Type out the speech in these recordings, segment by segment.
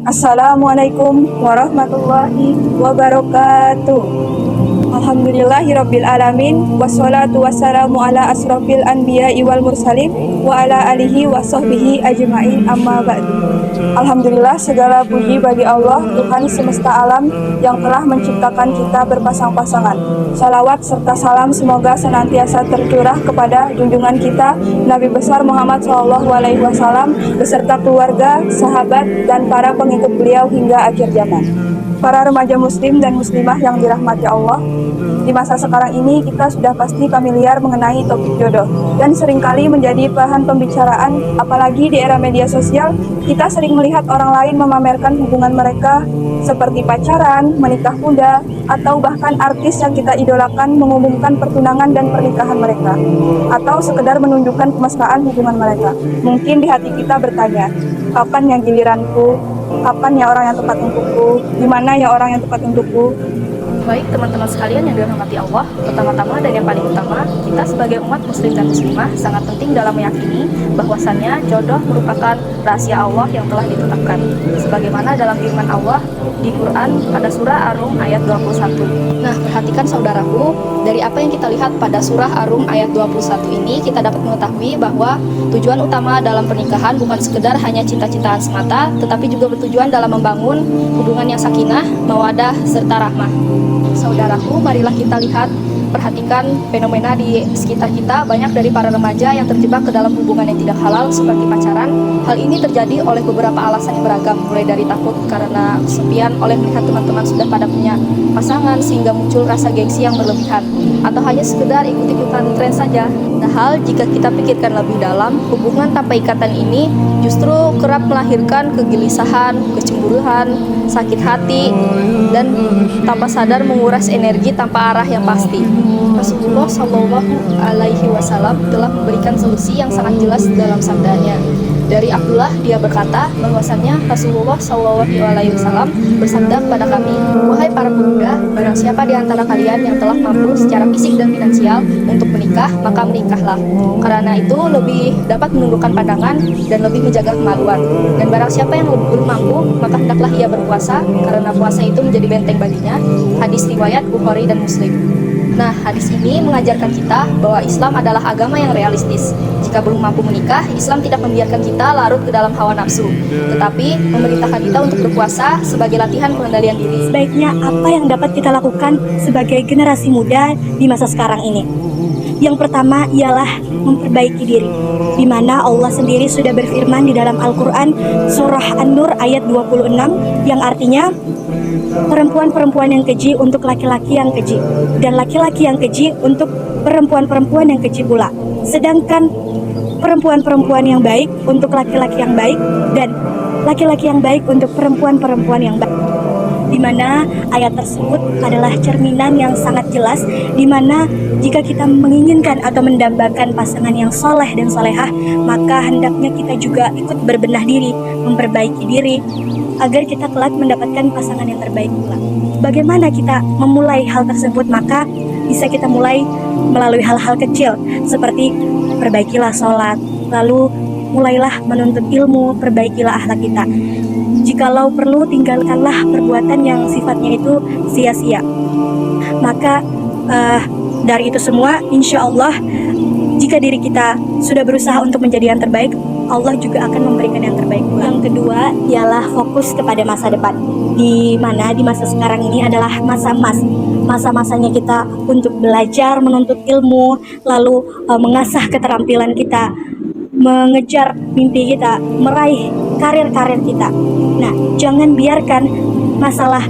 Assalamualaikum warahmatullahi wabarakatuh. Alhamdulillahirabbil alamin wassalatu wassalamu ala asrofil anbiya'i wal mursalin wa ala alihi wa sahbihi ajma'in amma ba'du. Alhamdulillah, segala puji bagi Allah, Tuhan semesta alam yang telah menciptakan kita berpasang-pasangan. Salawat serta salam semoga senantiasa tercurah kepada junjungan kita Nabi besar Muhammad SAW beserta keluarga, sahabat, dan para pengikut beliau hingga akhir zaman. Para remaja muslim dan muslimah yang dirahmati Allah, di masa sekarang ini kita sudah pasti familiar mengenai topik jodoh dan seringkali menjadi bahan pembicaraan, apalagi di era media sosial. Kita sering melihat orang lain memamerkan hubungan mereka seperti pacaran, menikah muda, atau bahkan artis yang kita idolakan mengumumkan pertunangan dan pernikahan mereka, atau sekedar menunjukkan kemesraan hubungan mereka. Mungkin di hati kita bertanya, kapan yang giliranku? Kapan ya orang yang tepat untukku? Di mana ya orang yang tepat untukku? Baik teman-teman sekalian yang dirahmati Allah, pertama-tama dan yang paling utama, kita sebagai umat muslim dan muslimah sangat penting dalam meyakini bahwasannya jodoh merupakan rahasia Allah yang telah ditetapkan. Sebagaimana dalam firman Allah di Quran pada surah Ar-Rum ayat 21. Nah, perhatikan saudaraku, dari apa yang kita lihat pada surah Ar-Rum ayat 21 ini, kita dapat mengetahui bahwa tujuan utama dalam pernikahan bukan sekedar hanya cinta-cintaan semata, tetapi juga bertujuan dalam membangun hubungan yang sakinah, mawadah, serta rahmah. Saudaraku, marilah kita lihat, perhatikan fenomena di sekitar kita. Banyak dari para remaja yang terjebak ke dalam hubungan yang tidak halal seperti pacaran. Hal ini terjadi oleh beberapa alasan yang beragam, mulai dari takut karena kesepian oleh melihat teman-teman sudah pada punya pasangan sehingga muncul rasa gengsi yang berlebihan, atau hanya sekedar ikut-ikutan tren saja. Padahal jika kita pikirkan lebih dalam, hubungan tanpa ikatan ini justru kerap melahirkan kegelisahan, kecemburuan, sakit hati, dan tanpa sadar menguras energi tanpa arah yang pasti. Rasulullah Shallallahu Alaihi Wasallam telah memberikan solusi yang sangat jelas dalam sabdanya. Dari Abdullah, dia berkata bahwasannya Rasulullah Shallallahu Alaihi Wasallam bersabda kepada kami, wahai para pemuda, barang siapa di antara kalian yang telah mampu secara fisik dan finansial untuk menikah, maka menikahlah. Karena itu lebih dapat menundukkan pandangan dan lebih menjaga kemaluan. Dan barang siapa yang belum mampu, maka hendaklah ia berpuasa, karena puasa itu menjadi benteng baginya. Hadis riwayat Bukhari dan Muslim. Nah, hadis ini mengajarkan kita bahwa Islam adalah agama yang realistis. Jika belum mampu menikah, Islam tidak membiarkan kita larut ke dalam hawa nafsu, tetapi memerintahkan kita untuk berpuasa sebagai latihan pengendalian diri. Sebaiknya apa yang dapat kita lakukan sebagai generasi muda di masa sekarang ini? Yang pertama ialah memperbaiki diri, di mana Allah sendiri sudah berfirman di dalam Al-Quran surah An-Nur ayat 26 yang artinya perempuan-perempuan yang keji untuk laki-laki yang keji, dan laki-laki yang keji untuk perempuan-perempuan yang keji pula. Sedangkan perempuan-perempuan yang baik untuk laki-laki yang baik, dan laki-laki yang baik untuk perempuan-perempuan yang baik. Di mana ayat tersebut adalah cerminan yang sangat jelas, di mana jika kita menginginkan atau mendambakan pasangan yang soleh dan solehah, maka hendaknya kita juga ikut berbenah diri, memperbaiki diri, agar kita kelak mendapatkan pasangan yang terbaik pula. Bagaimana kita memulai hal tersebut? Maka bisa kita mulai melalui hal-hal kecil, seperti perbaikilah sholat, lalu mulailah menuntut ilmu, perbaikilah akhlak kita. Jikalau perlu, tinggalkanlah perbuatan yang sifatnya itu sia-sia. Maka dari itu semua, insya Allah, jika diri kita sudah berusaha untuk menjadi yang terbaik, Allah juga akan memberikan yang terbaik. Yang kedua ialah fokus kepada masa depan, di mana di masa sekarang ini adalah masa emas, masa-masanya kita untuk belajar, menuntut ilmu, lalu mengasah keterampilan kita, mengejar mimpi kita, meraih karir-karir kita. Nah, jangan biarkan masalah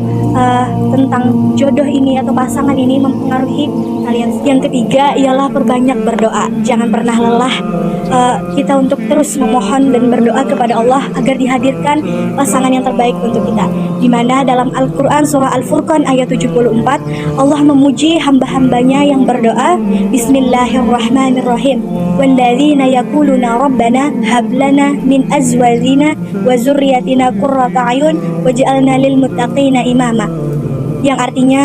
tentang jodoh ini atau pasangan ini mempengaruhi kalian. Yang ketiga ialah perbanyak berdoa. Jangan pernah lelah kita untuk terus memohon dan berdoa kepada Allah agar dihadirkan pasangan yang terbaik untuk kita. Di mana dalam Al-Quran surah Al-Furqan ayat 74, Allah memuji hamba-hambanya yang berdoa, Bismillahirrahmanirrahim, walladzina yaquluna rabbana hablana min azwajina wa zurriyatina qurrata a'yun waj'alna lil muttaqina imama. Yang artinya,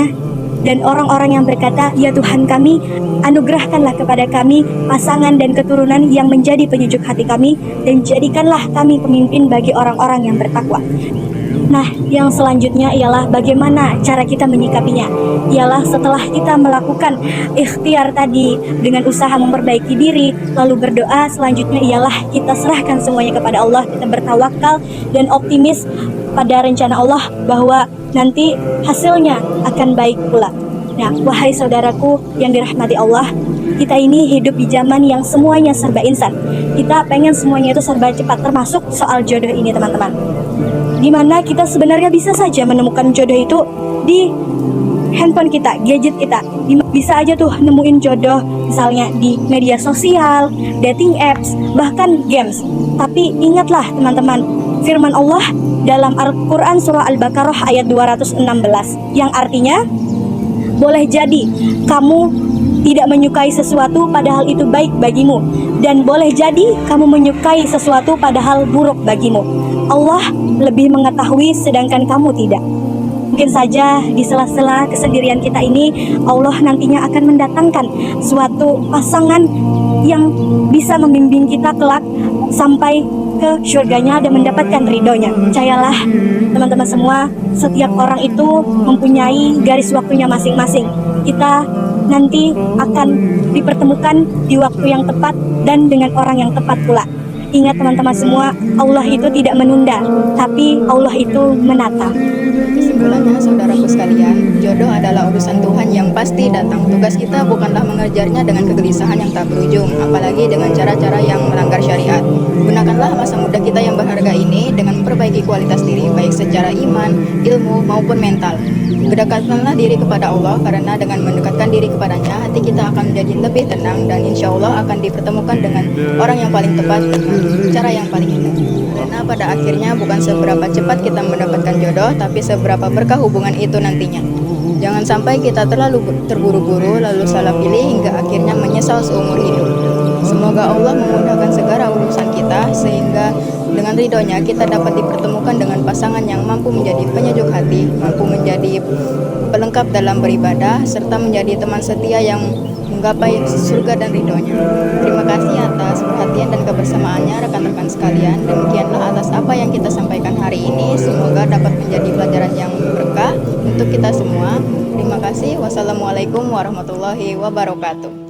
dan orang-orang yang berkata, ya Tuhan kami, anugerahkanlah kepada kami pasangan dan keturunan yang menjadi penyejuk hati kami, dan jadikanlah kami pemimpin bagi orang-orang yang bertakwa. Nah, yang selanjutnya ialah bagaimana cara kita menyikapinya. Ialah setelah kita melakukan ikhtiar tadi dengan usaha memperbaiki diri, lalu berdoa, selanjutnya ialah kita serahkan semuanya kepada Allah, kita bertawakal dan optimis pada rencana Allah bahwa nanti hasilnya akan baik pula. Nah, wahai saudaraku yang dirahmati Allah, kita ini hidup di zaman yang semuanya serba instan. Kita pengen semuanya itu serba cepat, termasuk soal jodoh ini, teman-teman. Dimana kita sebenarnya bisa saja menemukan jodoh itu di handphone kita, gadget kita. Bisa aja tuh nemuin jodoh misalnya di media sosial, dating apps, bahkan games. Tapi ingatlah teman-teman, firman Allah dalam Al-Quran surah Al-Baqarah ayat 216 yang artinya, boleh jadi kamu tidak menyukai sesuatu padahal itu baik bagimu, dan boleh jadi kamu menyukai sesuatu padahal buruk bagimu. Allah lebih mengetahui sedangkan kamu tidak. Mungkin saja di sela-sela kesendirian kita ini, Allah nantinya akan mendatangkan suatu pasangan yang bisa membimbing kita kelak sampai ke surganya dan mendapatkan ridhonya. Percayalah teman-teman semua, setiap orang itu mempunyai garis waktunya masing-masing. Kita nanti akan dipertemukan di waktu yang tepat dan dengan orang yang tepat pula. Ingat teman-teman semua, Allah itu tidak menunda, tapi Allah itu menata. Kesimpulannya, saudaraku sekalian, jodoh adalah urusan Tuhan yang pasti datang. Tugas kita bukanlah mengejarnya dengan kegelisahan yang tak berujung, apalagi dengan cara-cara yang melanggar syariat. Gunakanlah masa muda kita yang berharga ini dengan memperbaiki kualitas diri, baik secara iman, ilmu, maupun mental. Dekatkanlah diri kepada Allah, karena dengan mendekatkan diri kepadanya, hati kita akan menjadi lebih tenang dan insya Allah akan dipertemukan dengan orang yang paling tepat dengan cara yang paling indah. Karena pada akhirnya bukan seberapa cepat kita mendapatkan jodoh, tapi seberapa berkah hubungan itu nantinya. Jangan sampai kita terlalu terburu-buru lalu salah pilih hingga akhirnya menyesal seumur hidup. Semoga Allah memudahkan segala urusan kita sehingga dengan ridhonya kita dapat dipertemukan dengan pasangan yang mampu menjadi penyejuk hati, mampu menjadi pelengkap dalam beribadah, serta menjadi teman setia yang menggapai surga dan ridhonya. Terima kasih atas perhatian dan kebersamaannya rekan-rekan sekalian. Demikianlah atas apa yang kita sampaikan hari ini. Semoga dapat menjadi pelajaran yang berkah untuk kita semua. Terima kasih. Wassalamualaikum warahmatullahi wabarakatuh.